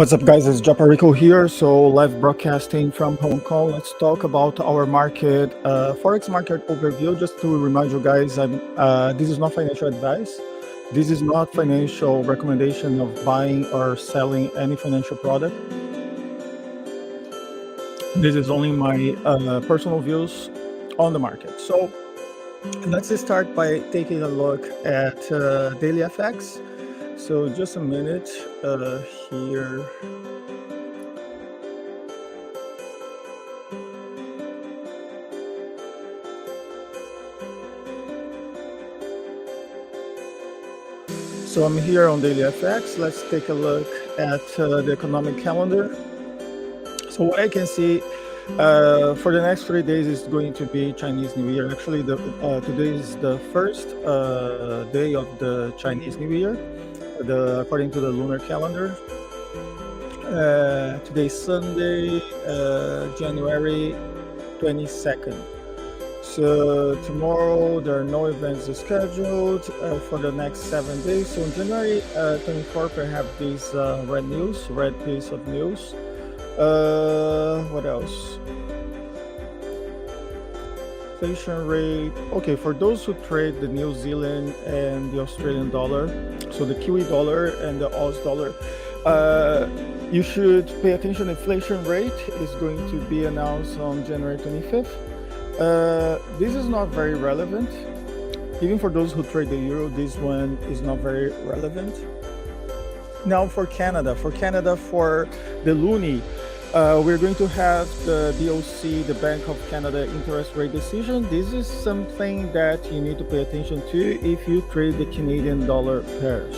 What's up, guys? It's Japa Rico here. So live broadcasting from Hong Kong. Let's talk about our market, Forex market overview. Just to remind you guys, this is not financial advice. This is not financial recommendation of buying or selling any financial product. This is only my personal views on the market. So let's start by taking a look at daily FX. So just a minute here. So I'm here on daily FX. Let's take a look at the economic calendar. So what I can see for the next 3 days is going to be Chinese New Year. Actually, today is the first day of the Chinese New Year, according to the lunar calendar. Today's Sunday, January 22nd. So tomorrow there are no events scheduled for the next 7 days. So on January 24th, we have this red piece of news. What else? Inflation rate. Okay, for those who trade the New Zealand and the Australian dollar, so the Kiwi dollar and the Aus dollar, you should pay attention. Inflation rate is going to be announced on January 25th. This is not very relevant. Even for those who trade the euro, this one is not very relevant. Now for Canada, for the loonie, we're going to have the BOC, the Bank of Canada interest rate decision. This is something that you need to pay attention to if you trade the Canadian dollar pairs.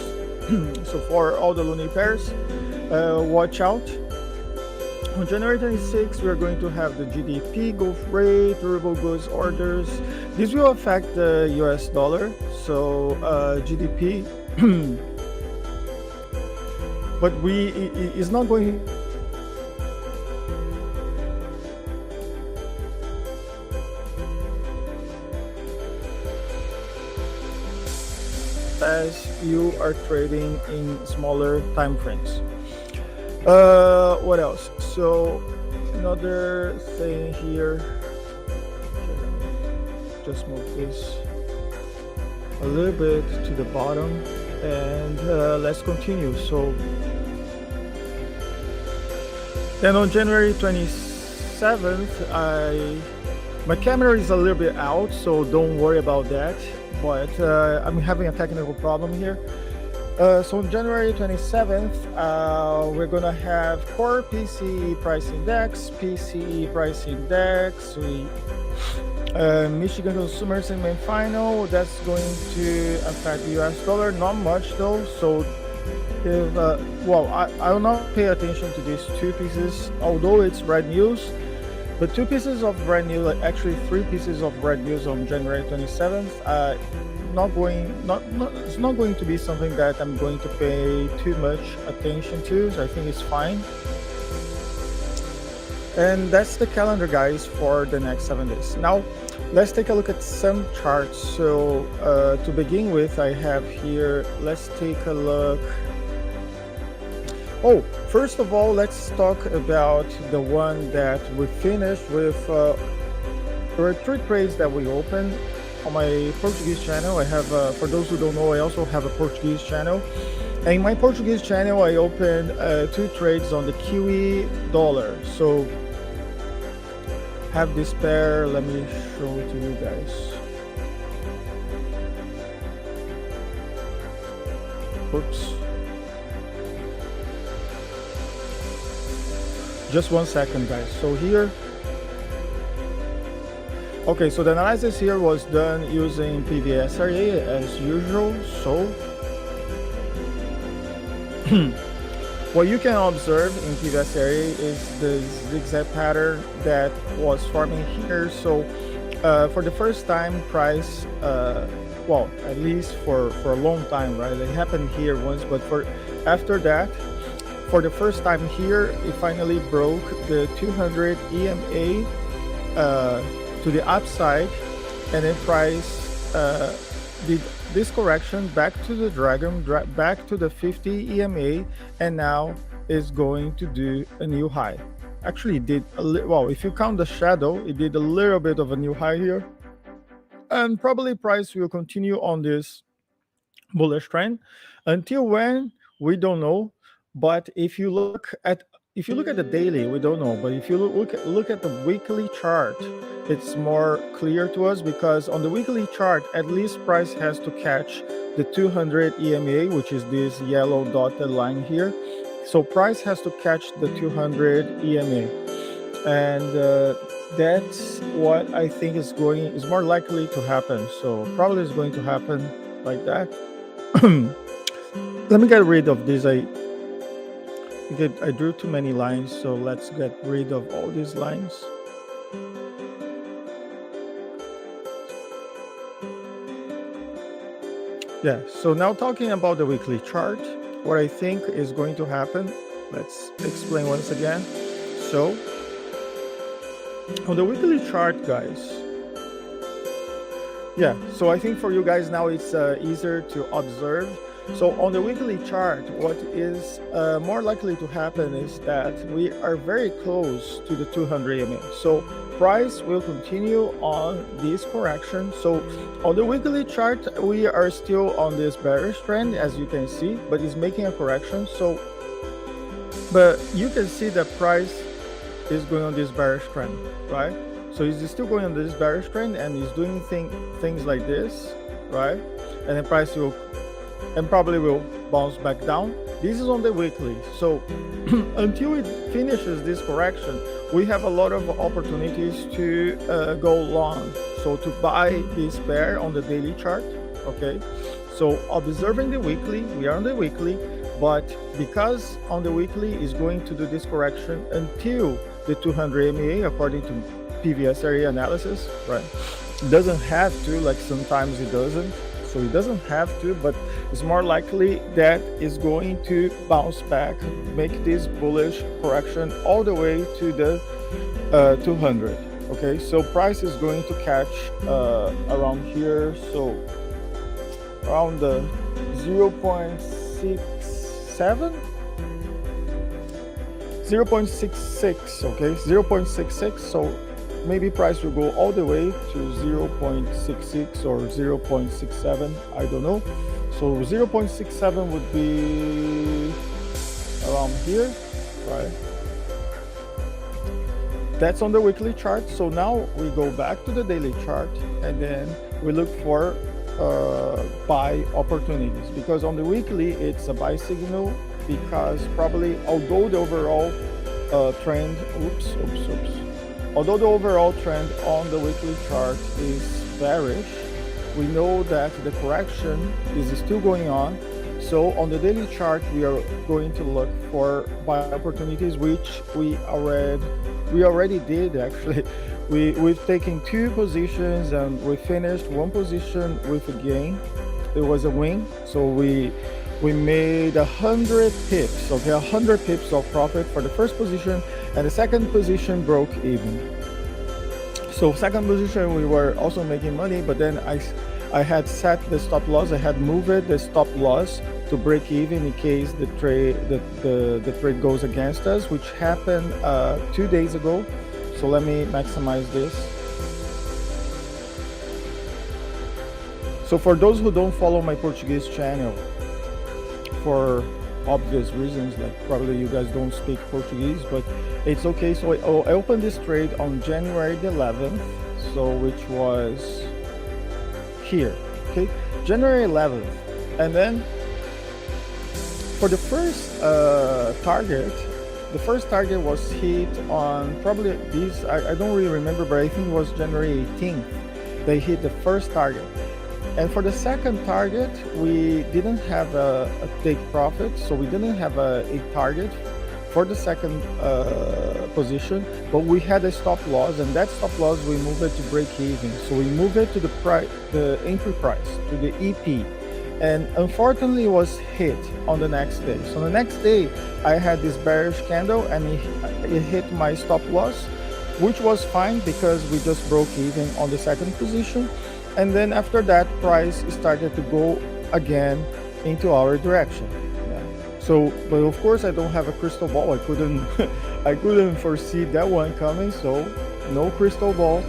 So for all the loonie pairs, watch out. On January 26th, we are going to have the GDP, growth rate, durable goods orders. This will affect the US dollar, so GDP, but it's not going as you are trading in smaller time frames. What else? So another thing here, just move this a little bit to the bottom and let's continue. So then on January 27th, my camera is a little bit out, so don't worry about that, but I'm having a technical problem here. So on January 27th, we're gonna have core PCE price index, PCE price index, Michigan consumer sentiment final. That's going to affect the US dollar, not much though. So if I will not pay attention to these two pieces, although it's red news. But two pieces of red news, actually 3 pieces of red news on January 27th. It's not going to be something that I'm going to pay too much attention to, so I think it's fine. And that's the calendar, guys, for the next 7 days. Now let's take a look at some charts. So to begin with, I have here, let's take a look. Oh, first of all, let's talk about the one that we finished with. There are 3 trades that we opened on my Portuguese channel. I have, for those who don't know, I also have a Portuguese channel. And in my Portuguese channel, I opened 2 trades on the Kiwi dollar. So have this pair. Let me show it to you guys. Oops. Just 1 second, guys. So here. Okay, so the analysis here was done using PVSRA as usual. So what you can observe in PVSRA is the zigzag pattern that was forming here. So for the first time, price, well, at least for a long time, right? It happened here once, but after that, for the first time here, it finally broke the 200 EMA to the upside, and then price did this correction back to the dragon, back to the 50 EMA, and now is going to do a new high. Actually, it did well. If you count the shadow, it did a little bit of a new high here, and probably price will continue on this bullish trend until when, we don't know. But if you look at the daily, we don't know. But if you look at the weekly chart, it's more clear to us, because on the weekly chart, at least price has to catch the 200 EMA, which is this yellow dotted line here. So price has to catch the 200 EMA, and that's what I think is more likely to happen. So probably is going to happen like that. Let me get rid of this. I drew too many lines, so let's get rid of all these lines. Yeah, so now talking about the weekly chart, what I think is going to happen, let's explain once again. So on the weekly chart, guys, yeah, so I think for you guys now it's easier to observe. So on the weekly chart, what is more likely to happen is that we are very close to the 200 EMA. So price will continue on this correction. So on the weekly chart, we are still on this bearish trend, as you can see, but it's making a correction. So, but you can see that price is going on this bearish trend, right? So it's still going on this bearish trend, and it's doing things like this, right? And the price will, and probably will bounce back down. This is on the weekly. So until it finishes this correction, we have a lot of opportunities to go long. So to buy this pair on the daily chart, okay? So observing the weekly, we are on the weekly, but because on the weekly is going to do this correction until the 200 MA according to PVSRA analysis, right? It doesn't have to, like sometimes it doesn't. So it doesn't have to, but it's more likely that it's going to bounce back, make this bullish correction all the way to the 200. Okay, so price is going to catch around here, so around the 0.67, 0.66. Okay, 0.66. So maybe price will go all the way to 0.66 or 0.67, I don't know. So 0.67 would be around here, right? That's on the weekly chart. So now we go back to the daily chart, and then we look for buy opportunities, because on the weekly it's a buy signal, because probably although the overall trend, although the overall trend on the weekly chart is bearish, we know that the correction is still going on. So on the daily chart, we are going to look for buy opportunities, which we already did actually. We've taken 2 positions and we finished 1 position with a gain. It was a win. So we made 100 pips, okay, 100 pips of profit for the first position, and the second position broke even. So second position we were also making money, but then I had set the stop loss. I had moved the stop loss to break even in case the trade goes against us, which happened 2 days ago. So let me maximize this. So for those who don't follow my Portuguese channel, for obvious reasons, like probably you guys don't speak Portuguese, but it's okay. So I opened this trade on January the 11th, so which was here, okay, January 11th. And then for the first target, the first target was hit on probably this, I don't really remember, but I think it was January 18th. They hit the first target. And for the second target, we didn't have a take profit, so we didn't have a target for the second position, but we had a stop loss, and that stop loss we moved it to break even. So we moved it to the entry price, to the EP, and unfortunately it was hit on the next day. So the next day I had this bearish candle, and it hit my stop loss, which was fine because we just broke even on the second position. And then after that, price started to go again into our direction. Yeah. So, but of course I don't have a crystal ball. I couldn't I couldn't foresee that one coming, so no crystal ball.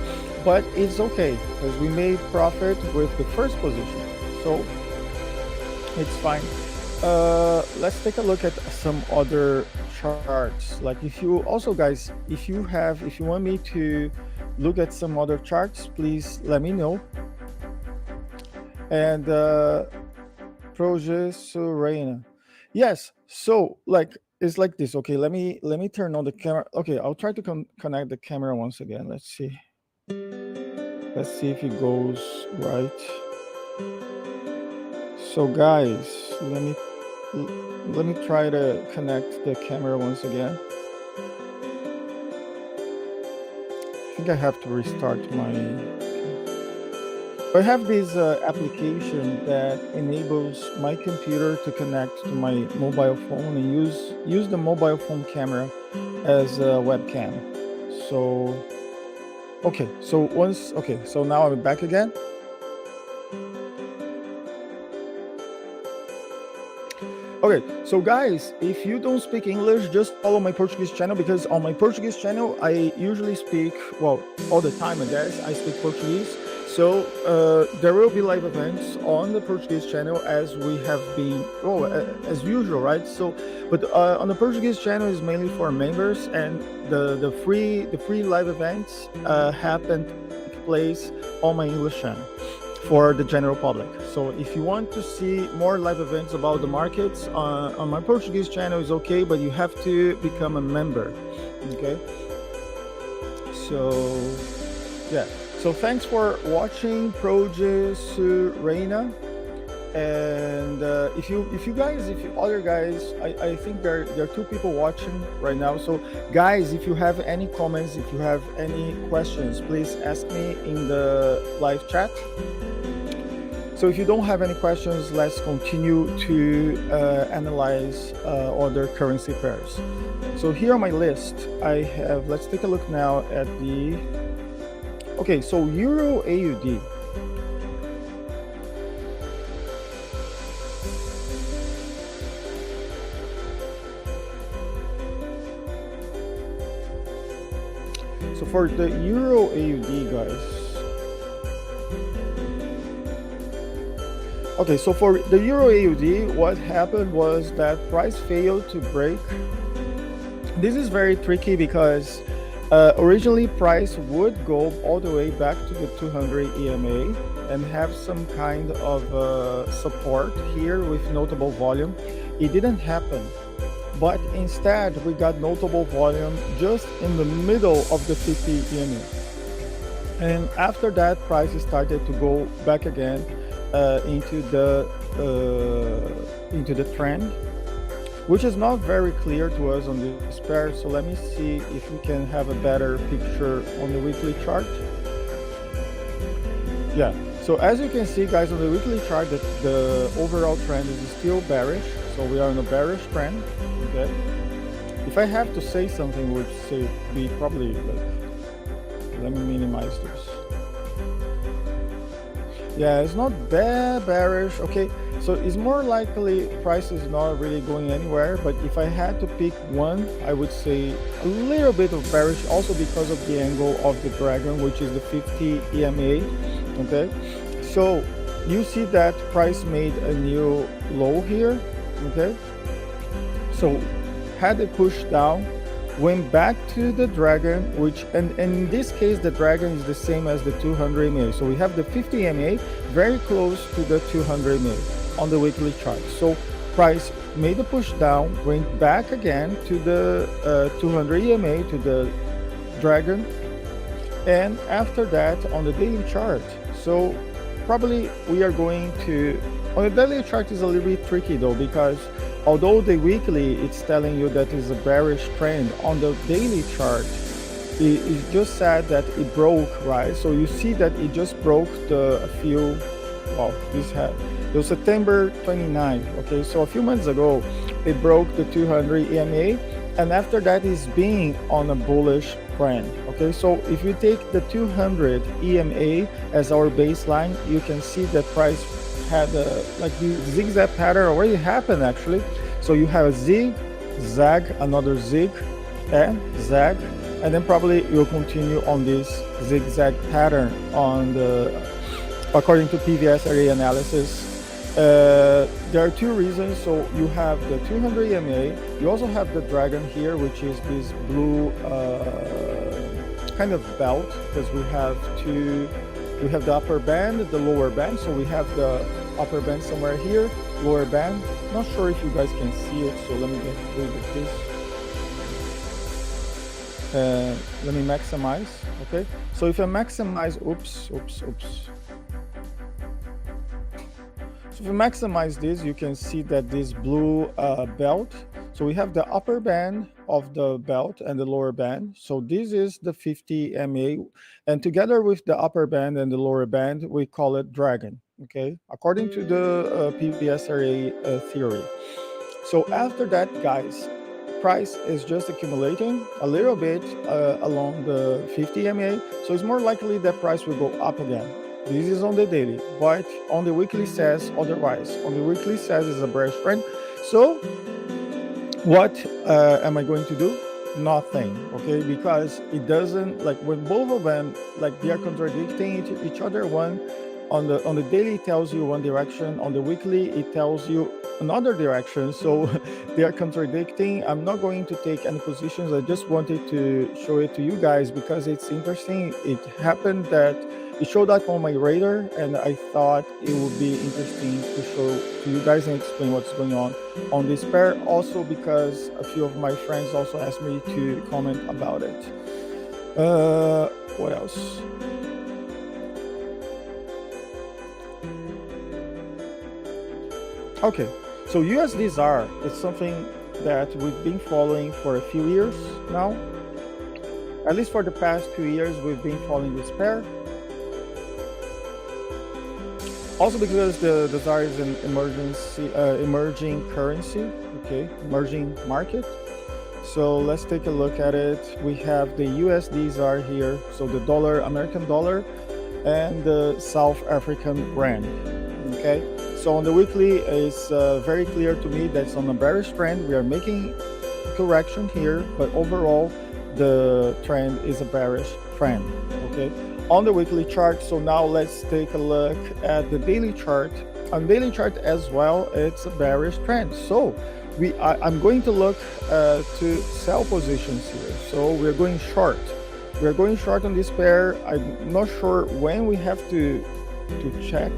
But it's okay because we made profit with the first position, so it's fine. Let's take a look at some other charts. Like, if you also, guys, if you want me to look at some other charts, please let me know. And PVSRA. Yes, so like it's like this. Okay, let me turn on the camera. Okay, I'll try to connect the camera once again. Let's see if it goes right. So guys, let me try to connect the camera once again. I think I have to restart my. I have this application that enables my computer to connect to my mobile phone and use the mobile phone camera as a webcam. So okay, so now I'm back again. Okay, so guys, if you don't speak English, just follow my Portuguese channel, because on my Portuguese channel, I usually speak, well, all the time, I guess, I speak Portuguese. So there will be live events on the Portuguese channel as we have been, as usual, right? So, but on the Portuguese channel is mainly for members, and the free live events take place on my English channel for the general public. So if you want to see more live events about the markets on my Portuguese channel is okay, but you have to become a member. Okay. So yeah. So thanks for watching PVSRA. And if you other guys, I think there are 2 people watching right now. So guys, if you have any comments, if you have any questions, please ask me in the live chat. So if you don't have any questions, let's continue to analyze other currency pairs. So here on my list, I have, let's take a look now at the, okay, so Euro AUD. So for the Euro AUD, guys. Okay, so for the Euro AUD, what happened was that price failed to break. This is very tricky because originally price would go all the way back to the 200 EMA and have some kind of support here with notable volume. It didn't happen, but instead we got notable volume just in the middle of the 50 EMA. And after that, price started to go back again into the trend, which is not very clear to us on this pair. So let me see if we can have a better picture on the weekly chart. Yeah, so as you can see, guys, on the weekly chart, the overall trend is still bearish. So we are in a bearish trend. Okay, if I have to say something, would say be probably like, let me minimize this. Yeah, it's not that bearish. Okay, so it's more likely price is not really going anywhere, but if I had to pick one, I would say a little bit of bearish, also because of the angle of the dragon, which is the 50 EMA. Okay, so you see that price made a new low here. Okay, so had it pushed down, went back to the dragon, which, and in this case the dragon is the same as the 200 EMA. So we have the 50 EMA very close to the 200 EMA on the weekly chart. So price made a push down, went back again to the 200 EMA, to the dragon, and after that on the daily chart. So probably we are going to, on the daily chart is a little bit tricky though, because although the weekly it's telling you that is a bearish trend, on the daily chart it just said that it broke, right? So you see that it just broke the September 29th. Okay, so a few months ago it broke the 200 EMA, and after that is being on a bullish trend. Okay, so if you take the 200 EMA as our baseline, you can see that price had a, like the zigzag pattern already happened actually. So you have a zig, zag, another zig, and zag, and then probably you'll continue on this zigzag pattern on the according to PVSRA analysis. There are two reasons. So you have the 200 EMA, you also have the dragon here, which is this blue kind of belt, because we have the upper band, the lower band. So we have the upper band somewhere here, lower band. Not sure if you guys can see it, so let me get rid of this. Let me maximize. Okay, so if I maximize, oops. So if you maximize this, you can see that this blue belt, so we have the upper band of the belt and the lower band. So this is the 50 MA, and together with the upper band and the lower band, we call it dragon, okay, according to the PVSRA theory. So after that, guys, price is just accumulating a little bit along the 50 MA, so it's more likely that price will go up again. This is on the daily, but on the weekly says otherwise. On the weekly says it's a bearish trend. So what am I going to do? Nothing, okay? Because it doesn't, like, when both of them, like, they are contradicting each other. One on the daily it tells you one direction, on the weekly it tells you another direction, so they are contradicting. I'm not going to take any positions. I just wanted to show it to you guys because it's interesting. It happened that it showed up on my radar, and I thought it would be interesting to show to you guys and explain what's going on this pair. Also because a few of my friends also asked me to comment about it. What else? Okay, so USD-ZAR is something that we've been following for a few years now. At least for the past 2 years, we've been following this pair. Also because the ZAR is an emerging currency, okay, emerging market. So let's take a look at it. We have the USD-ZAR here, so the dollar, American dollar, and the South African rand, okay. So on the weekly, it's very clear to me that it's on a bearish trend. We are making a correction here, but overall, the trend is a bearish trend, okay, on the weekly chart. So now let's take a look at the daily chart. On daily chart as well, it's a bearish trend. So I'm going to look to sell positions here. So we're going short. We're going short on this pair. I'm not sure when we have to check.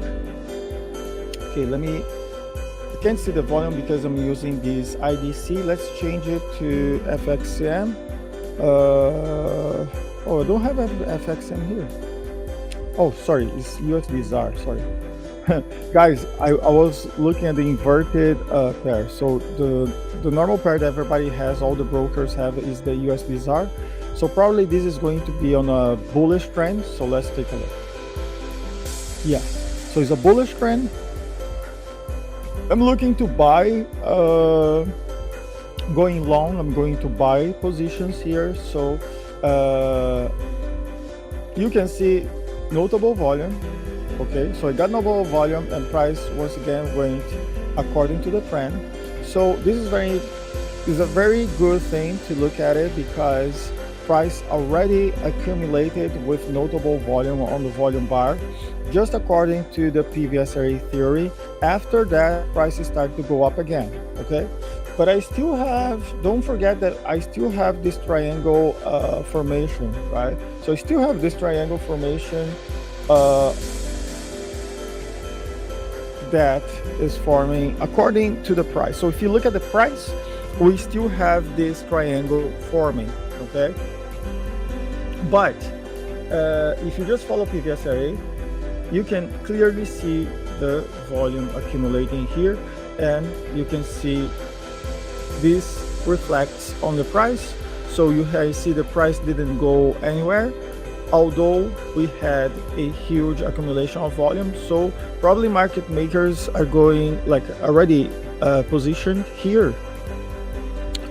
Okay, I can't see the volume because I'm using this IDC. Let's change it to FXM. Oh, I don't have FXM here. Oh, sorry, it's USD-ZAR, sorry. Guys, I was looking at the inverted pair. So the normal pair that everybody has, all the brokers have, is the USD-ZAR. So probably this is going to be on a bullish trend. So let's take a look. Yeah, so it's a bullish trend. I'm looking to buy, going long, I'm going to buy positions here. So you can see notable volume, okay. So I got notable volume, and price once again went according to the trend. So this is a very good thing to look at it, because price already accumulated with notable volume on the volume bar, just according to the PVSRA theory. After that, prices start to go up again, okay. But I still have, don't forget that I still have this triangle formation, right? So I still have this triangle formation that is forming according to the price. So if you look at the price, we still have this triangle forming, okay? But if you just follow PVSRA, you can clearly see the volume accumulating here, and you can see this reflects on the price. So you see the price didn't go anywhere, although we had a huge accumulation of volume. So probably market makers are going, like, already positioned here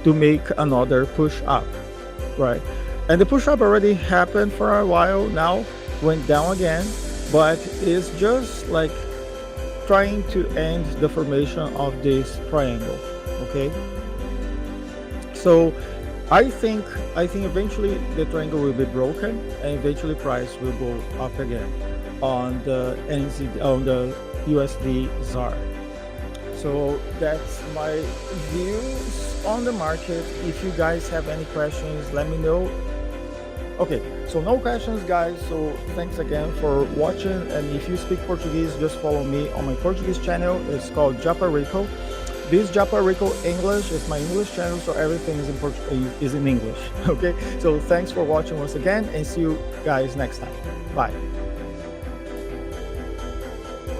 to make another push up, right? And the push up already happened for a while now, went down again, but it's just like trying to end the formation of this triangle, Okay, so I think eventually the triangle will be broken and eventually price will go up again on the on the USD ZAR. So that's my views on the market. If you guys have any questions, let me know. Okay, so no questions, guys. So thanks again for watching. And if you speak Portuguese, just follow me on my Portuguese channel. It's called Japa Rico. This Japa Rico English is my English channel, so everything is in English. Okay, so thanks for watching once again, and see you guys next time. Bye.